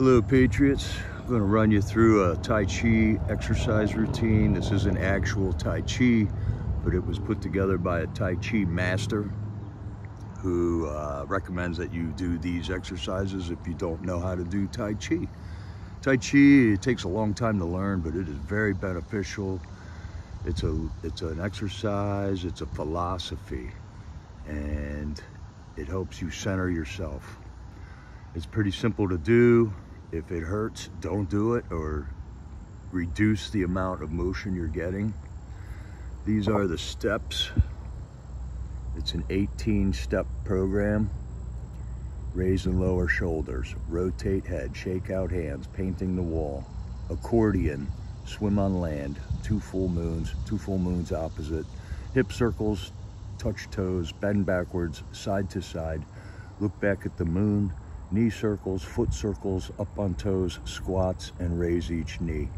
Hello Patriots, I'm going to run you through a Tai Chi exercise routine. This isn't actual Tai Chi, but it was put together by a Tai Chi master who recommends that you do these exercises if you don't know how to do Tai Chi. Tai Chi, it takes a long time to learn, but it is very beneficial. It's an exercise, it's a philosophy, and it helps you center yourself. It's pretty simple to do. If it hurts, don't do it, or reduce the amount of motion you're getting. These are the steps. It's an 18-step program. Raise and lower shoulders, rotate head, shake out hands, painting the wall, accordion, swim on land, two full moons opposite, hip circles, touch toes, bend backwards, side to side, look back at the moon, knee circles, foot circles, up on toes, squats, and raise each knee.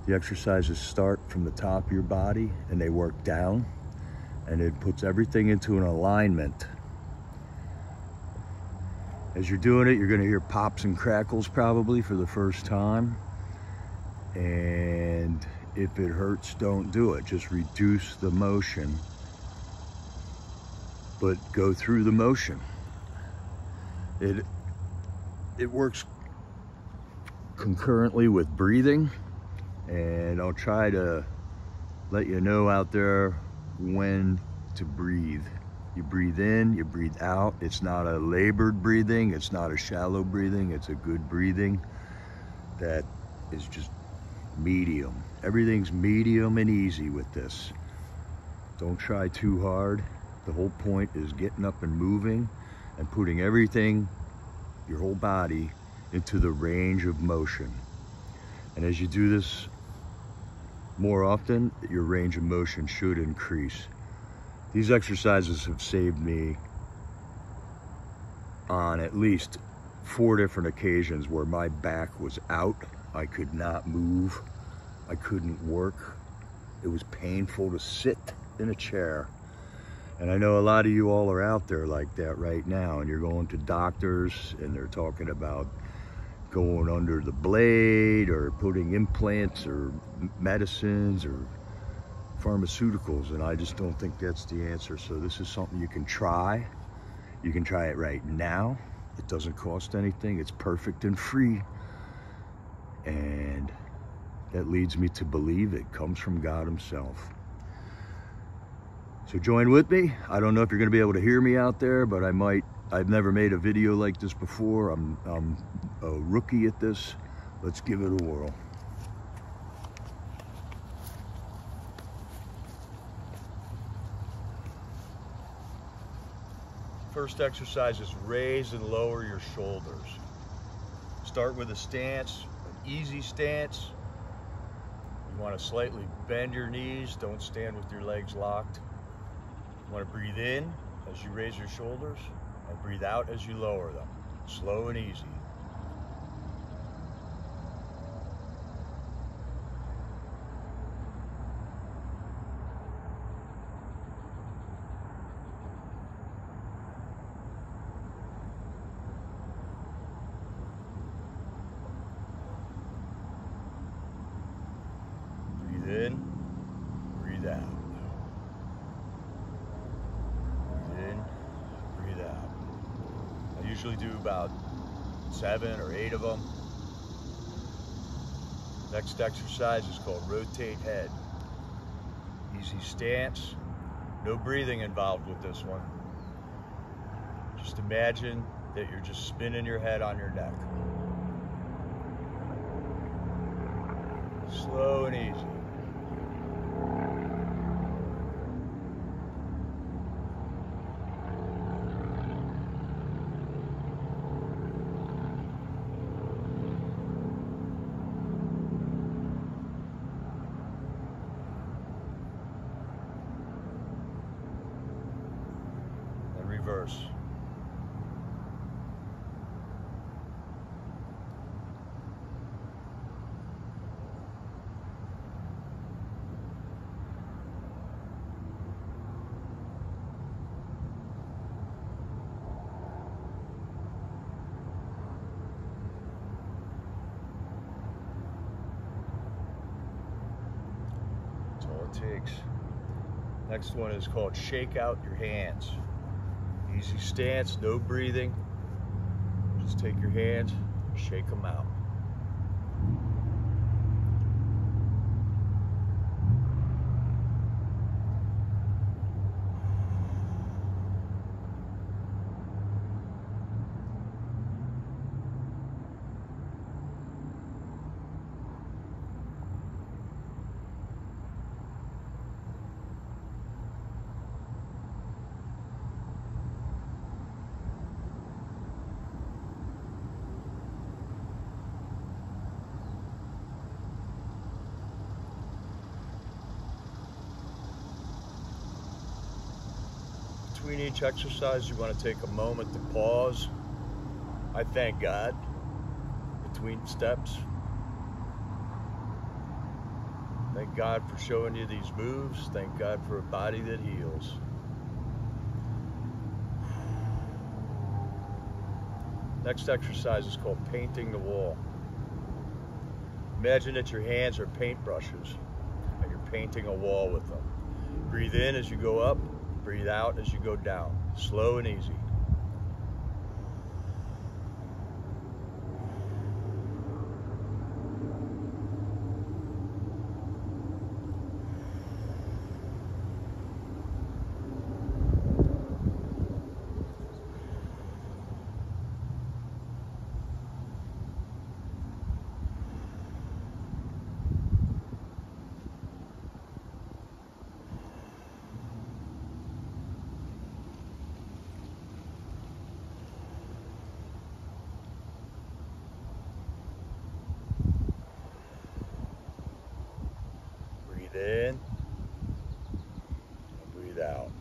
The exercises start from the top of your body and they work down, and it puts everything into an alignment. As you're doing it, you're gonna hear pops and crackles probably for the first time. And if it hurts, don't do it. Just reduce the motion, but go through the motion. It works concurrently with breathing, and I'll try to let you know out there when to breathe. You breathe in, you breathe out. It's not a labored breathing, it's not a shallow breathing, it's a good breathing that is just medium. Everything's medium and easy with this. Don't try too hard. The whole point is getting up and moving and putting everything, your whole body, into the range of motion. And as you do this more often, your range of motion should increase. These exercises have saved me on at least 4 different occasions where my back was out. I could not move. I couldn't work. It was painful to sit in a chair. And I know a lot of you all are out there like that right now, and you're going to doctors and they're talking about going under the blade or putting implants or medicines or pharmaceuticals, and I just don't think that's the answer. So this is something you can try. You can try it right now. It doesn't cost anything. It's perfect and free. And that leads me to believe it comes from God himself. So join with me. I don't know if you're going to be able to hear me out there, but I might. I've never made a video like this before. I'm a rookie at this. Let's give it a whirl. First exercise is raise and lower your shoulders. Start with a stance, an easy stance. You want to slightly bend your knees. Don't stand with your legs locked. You want to breathe in as you raise your shoulders and breathe out as you lower them. Slow and easy. Breathe in, breathe out. I usually do about 7 or 8 of them. Next exercise is called rotate head. Easy stance, no breathing involved with this one. Just imagine that you're just spinning your head on your neck. Slow and easy. Reverse. it takes. Next one is called shake out your hands. Easy stance, no breathing. Just take your hands, shake them out. Between each exercise, you want to take a moment to pause. I thank God between steps. Thank God for showing you these moves. Thank God for a body that heals. Next exercise is called painting the wall. Imagine that your hands are paintbrushes and you're painting a wall with them. Breathe in as you go up. Breathe out as you go down, slow and easy. Breathe in and breathe out.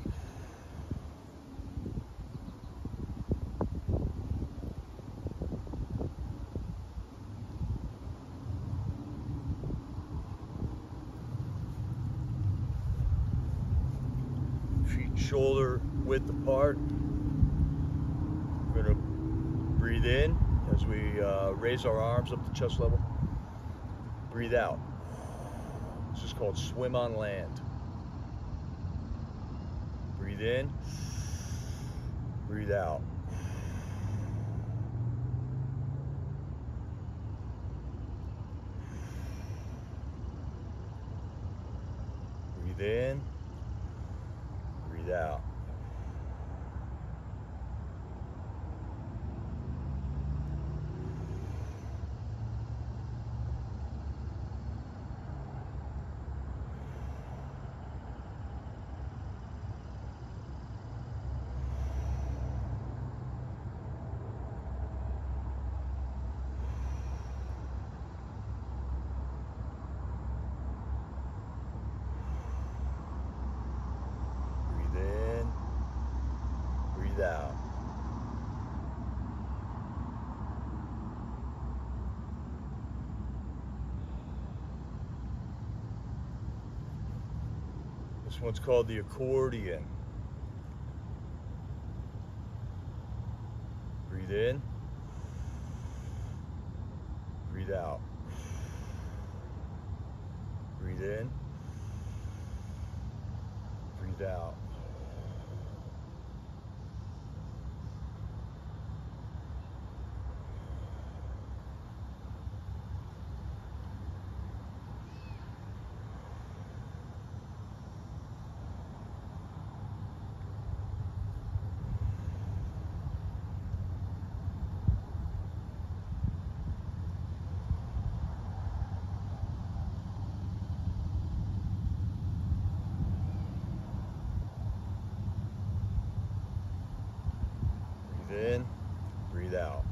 Feet shoulder width apart. We're going to breathe in as we raise our arms up to chest level. Breathe out. This is called swim on land. Breathe in, breathe out. Breathe in, breathe out. Out. This one's called the accordion. Breathe in, breathe out. Breathe in, breathe out. Breathe in, breathe out.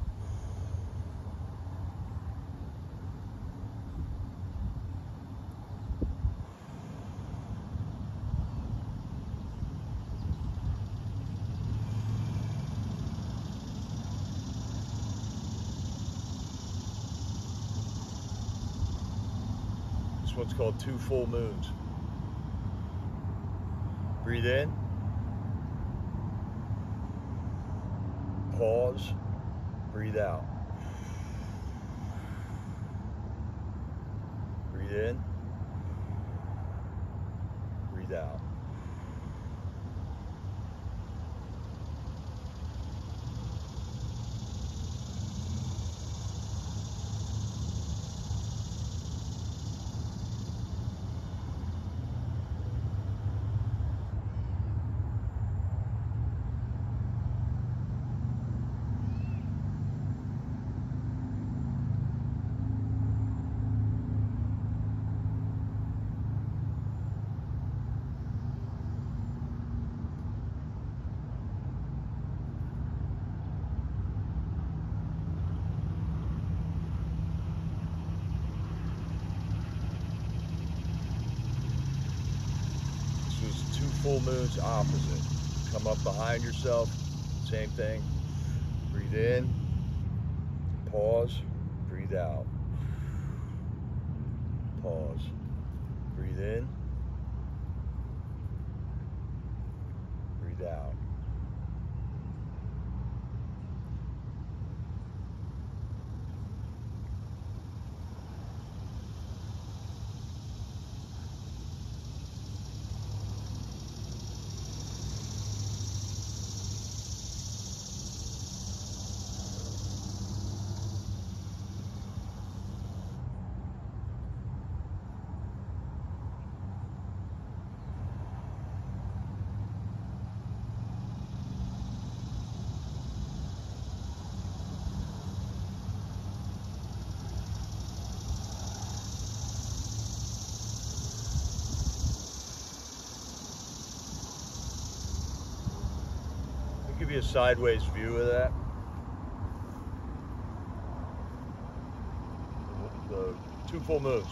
This one's called two full moons. Breathe in. Pause. Breathe out. Breathe in. breathe out. This was 2 full moons opposite. Come up behind yourself, same thing. Breathe in, pause, breathe out. Pause, breathe in, breathe out. I'll give you a sideways view of that. The 2 full moons.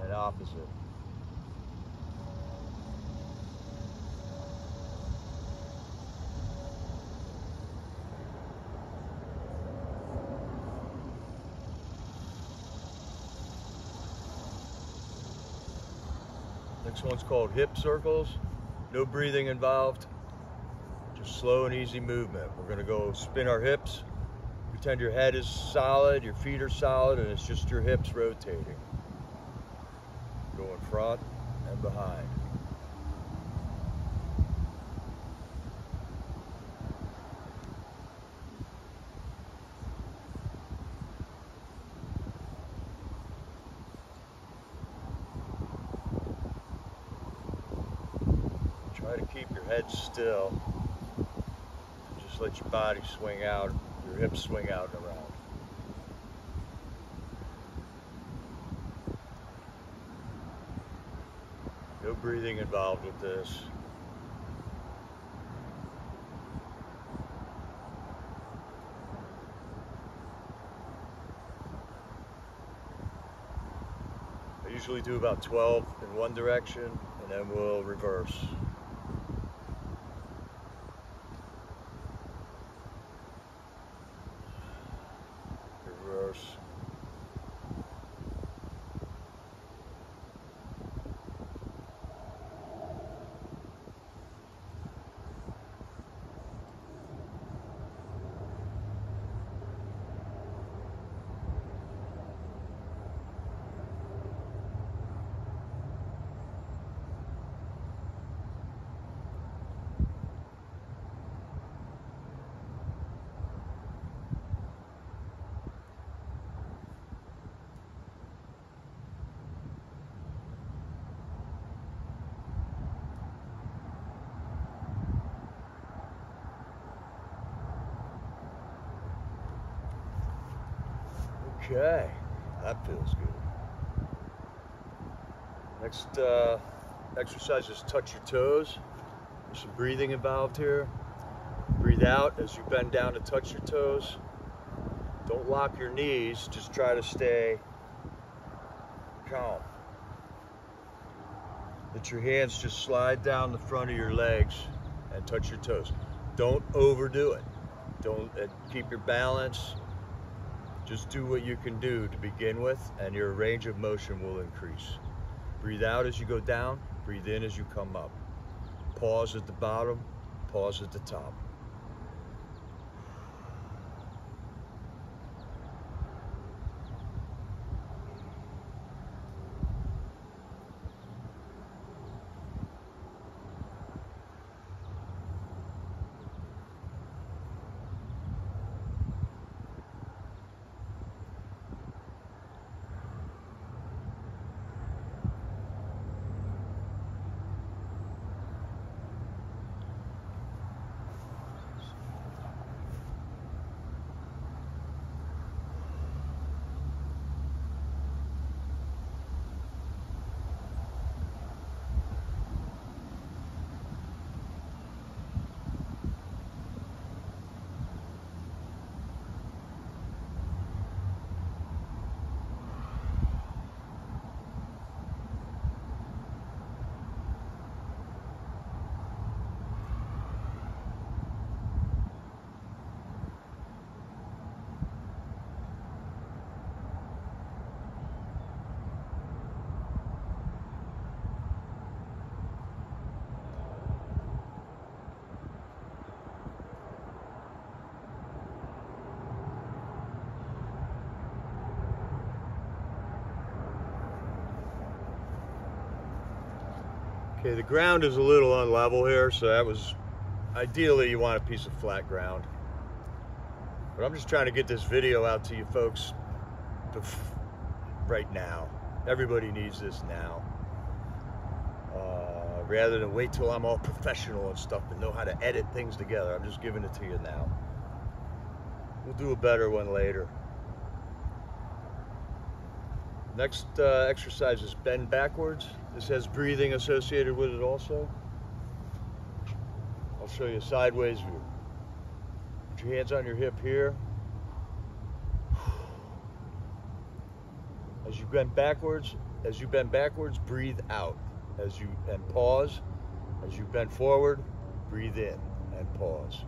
And opposite. Next one's called hip circles. No breathing involved. Just slow and easy movement. We're gonna go spin our hips. Pretend your head is solid, your feet are solid, and it's just your hips rotating. Go in front and behind. Try to keep your head still. Just let your body swing out, your hips swing out and around. No breathing involved with this. I usually do about 12 in one direction, and then we'll reverse. Reverse. Okay, that feels good. Next exercise is touch your toes. There's some breathing involved here. Breathe out as you bend down to touch your toes. Don't lock your knees, just try to stay calm. Let your hands just slide down the front of your legs and touch your toes. Don't overdo it. Don't keep your balance. Just do what you can do to begin with, and your range of motion will increase. Breathe out as you go down, breathe in as you come up. Pause at the bottom, pause at the top. Okay, the ground is a little unlevel here, so that was, ideally you want a piece of flat ground. But I'm just trying to get this video out to you folks right now. Everybody needs this now. Rather than wait till I'm all professional and stuff and know how to edit things together, I'm just giving it to you now. We'll do a better one later. Next exercise is bend backwards. This has breathing associated with it also. I'll show you a sideways view. Put your hands on your hip here. As you bend backwards, breathe out. And pause. As you bend forward, breathe in and pause.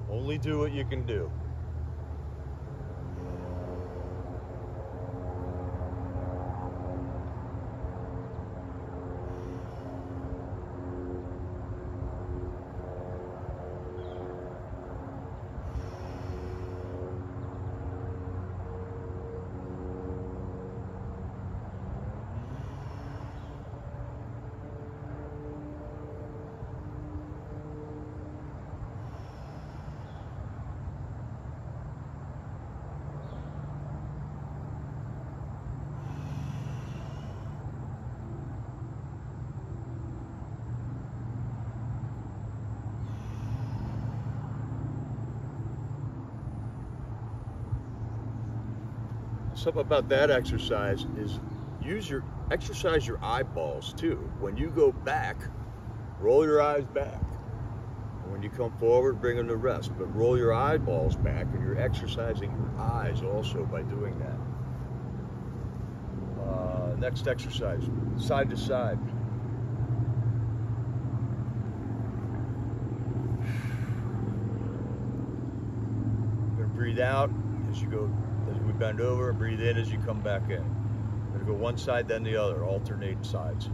Only do what you can do. Something about that exercise is exercise your eyeballs too. When you go back, roll your eyes back. And when you come forward, bring them to rest. But roll your eyeballs back, and you're exercising your eyes also by doing that. Next exercise, side to side. You're gonna breathe out as you go. As we bend over, and breathe in as you come back in. We're gonna go one side, then the other, alternate sides.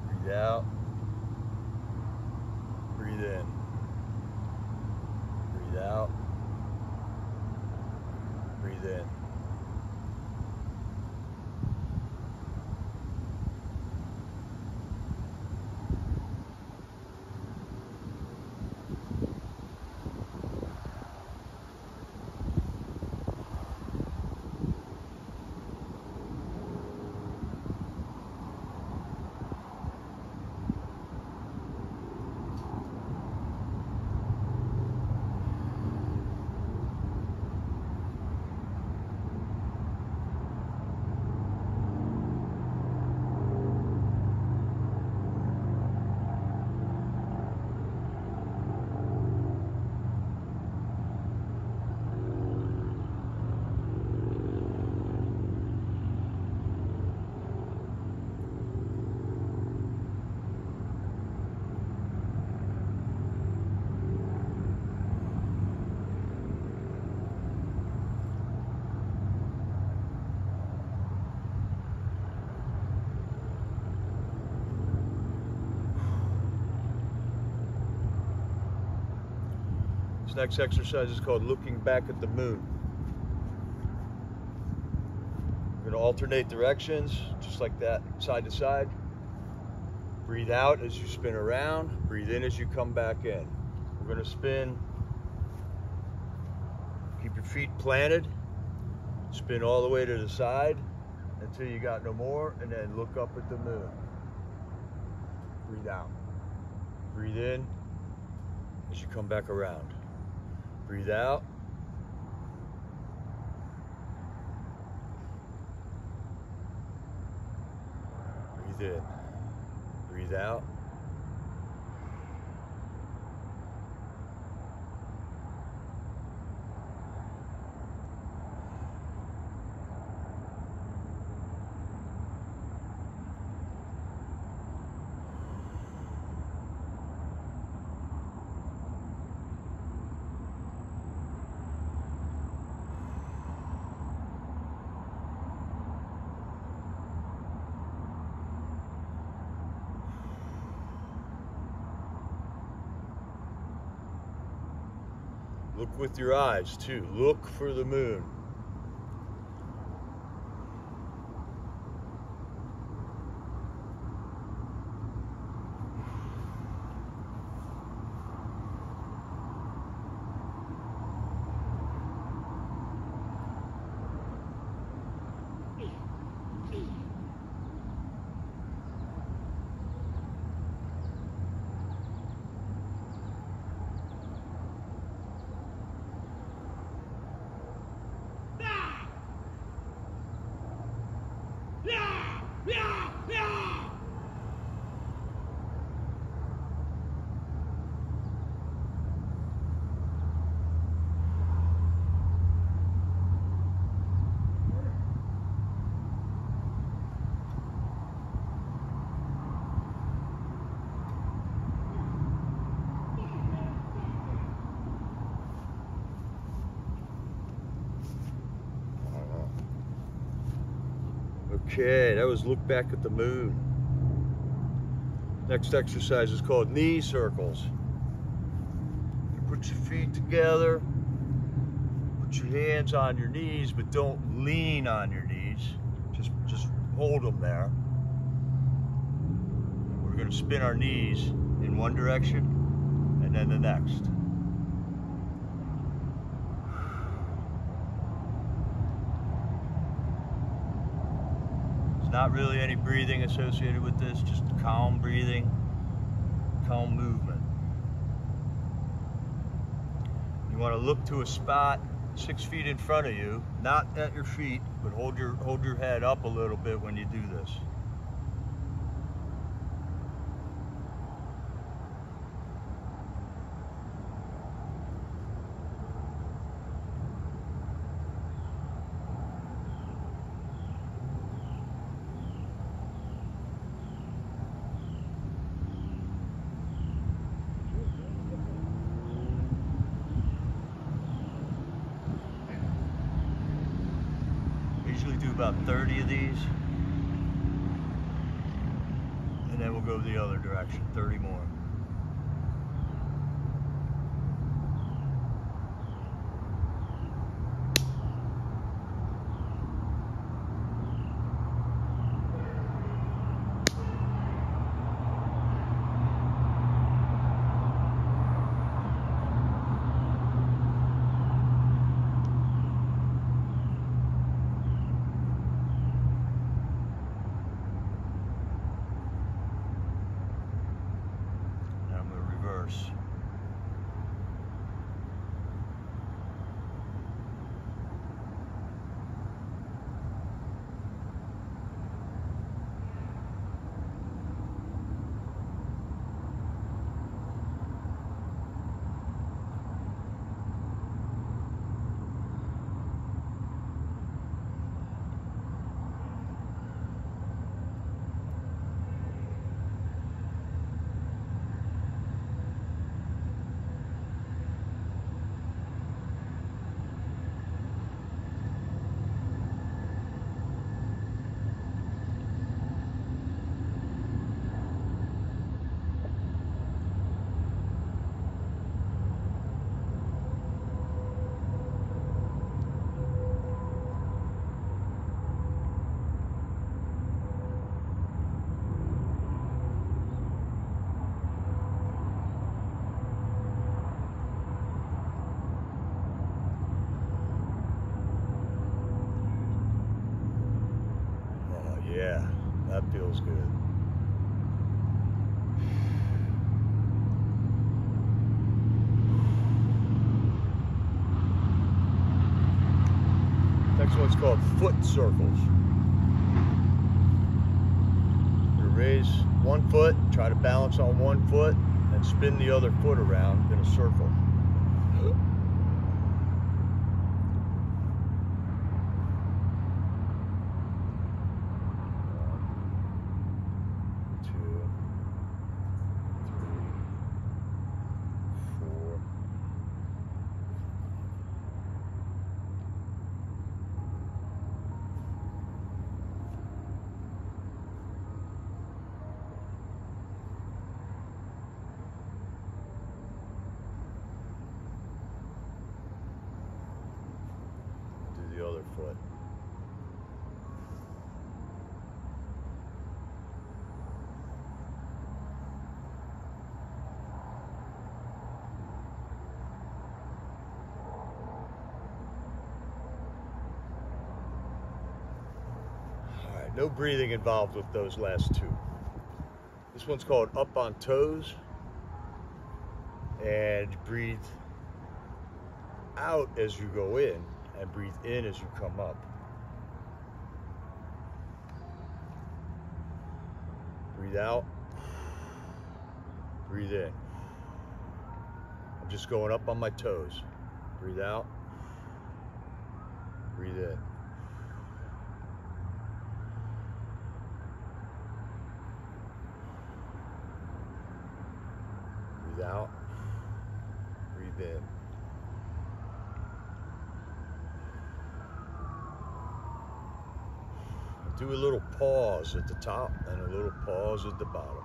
Breathe out, breathe in. Breathe out, breathe in. next exercise is called looking back at the moon. We're going to alternate directions, just like that, side to side. Breathe out as you spin around. Breathe in as you come back in. We're going to spin. Keep your feet planted. Spin all the way to the side until you got no more, and then look up at the moon. Breathe out. Breathe in as you come back around. Breathe out. Breathe in. Breathe out. Look with your eyes too. Look for the moon. Okay, that was look back at the moon. Next exercise is called knee circles. You put your feet together, put your hands on your knees, but don't lean on your knees. Just hold them there. We're going to spin our knees in one direction and then the next. Not really any breathing associated with this, just calm breathing, calm movement. You want to look to a spot 6 feet in front of you, not at your feet, but hold your head up a little bit when you do this. Usually do about 30 of these, and then we'll go the other direction, 30 more. one's called foot circles. You raise one foot, try to balance on one foot, and spin the other foot around in a circle. The other foot. All right, no breathing involved with those last two. This one's called up on toes, and breathe out as you go in and breathe in as you come up. Breathe out, breathe in. I'm just going up on my toes. Breathe out, breathe in. Breathe out, breathe in. Do a little pause at the top and a little pause at the bottom.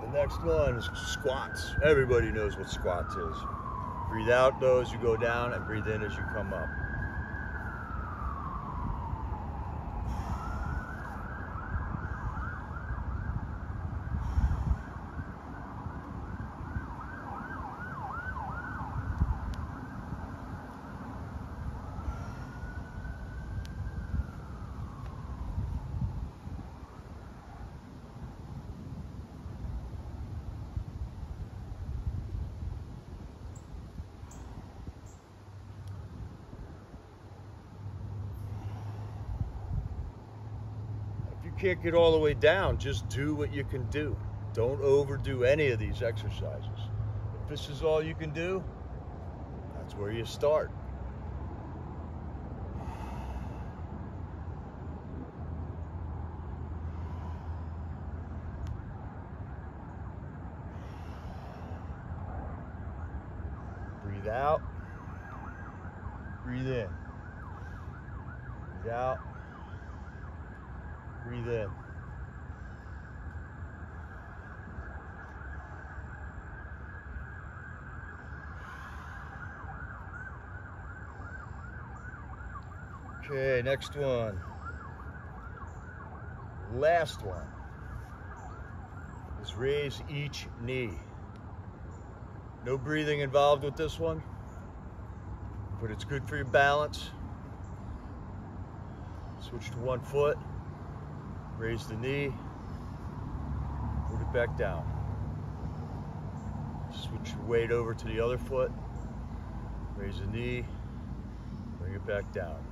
The next one is squats. Everybody knows what squats is. Breathe out though as you go down, and breathe in as you come up. Can't get all the way down, just do what you can do. Don't overdo any of these exercises. If this is all you can do, that's where you start. Breathe out, breathe in. Breathe out, breathe in. Okay, next one. Last one is raise each knee. No breathing involved with this one, but it's good for your balance. Switch to one foot. Raise the knee, put it back down. Switch your weight over to the other foot, raise the knee, bring it back down.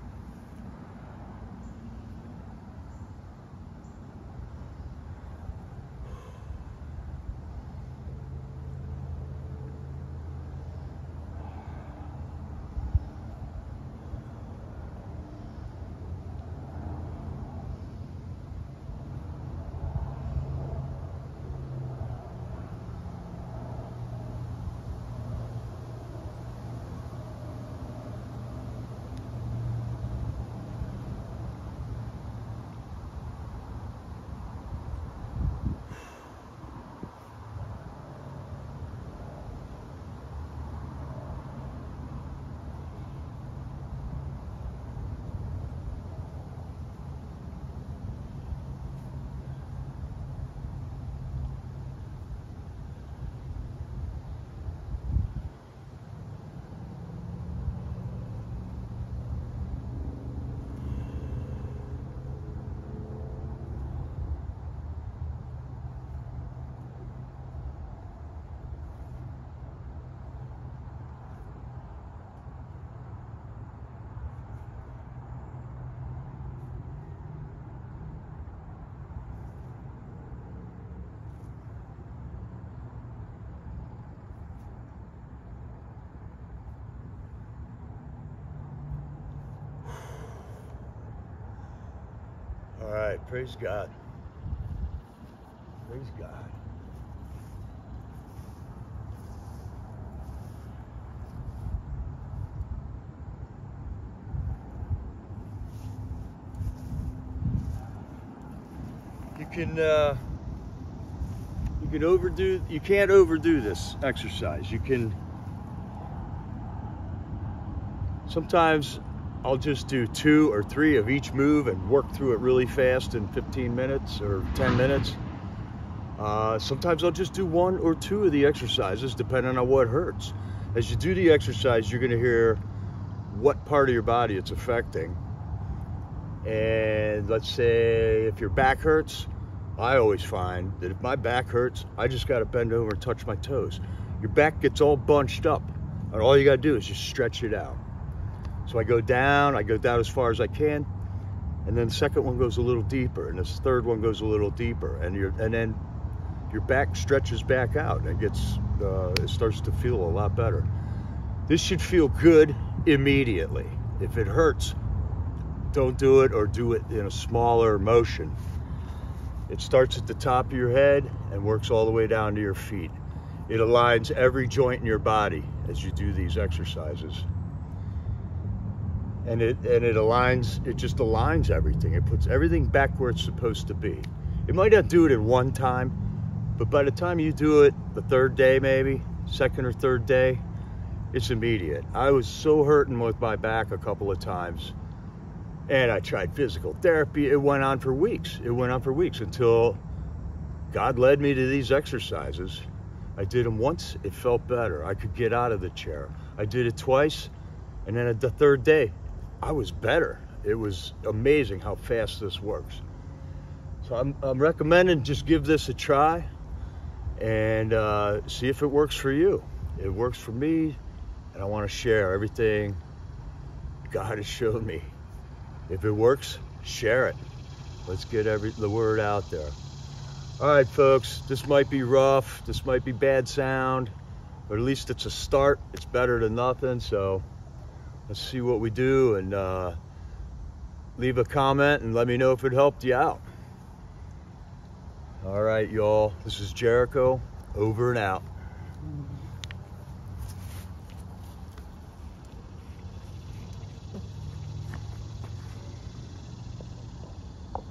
right, praise God. Praise God. You can't overdo this exercise. Sometimes I'll just do 2 or 3 of each move and work through it really fast in 15 minutes or 10 minutes. Sometimes I'll just do 1 or 2 of the exercises depending on what hurts. As you do the exercise, you're gonna hear what part of your body it's affecting. And let's say if your back hurts, I always find that if my back hurts, I just gotta bend over and touch my toes. Your back gets all bunched up, and all you gotta do is just stretch it out. So I go down as far as I can, and then the second one goes a little deeper, and this third one goes a little deeper, and then your back stretches back out, and it starts to feel a lot better. This should feel good immediately. If it hurts, don't do it, or do it in a smaller motion. It starts at the top of your head and works all the way down to your feet. It aligns every joint in your body as you do these exercises. And it just aligns everything. It puts everything back where it's supposed to be. It might not do it in one time, but by the time you do it the 3rd day, maybe, 2nd or 3rd day, it's immediate. I was so hurting with my back a couple of times, and I tried physical therapy. It went on for weeks. It went on for weeks until God led me to these exercises. I did them once, it felt better. I could get out of the chair. I did it twice, and then at the 3rd day, I was better. It was amazing how fast this works. So I'm recommending just give this a try and see if it works for you. It works for me, and I want to share everything God has shown me. If it works, share it. Let's get the word out there. All right, folks, this might be rough. This might be bad sound, but at least it's a start. It's better than nothing. So let's see what we do, and leave a comment and let me know if it helped you out. All right, y'all. This is Jericho, over and out.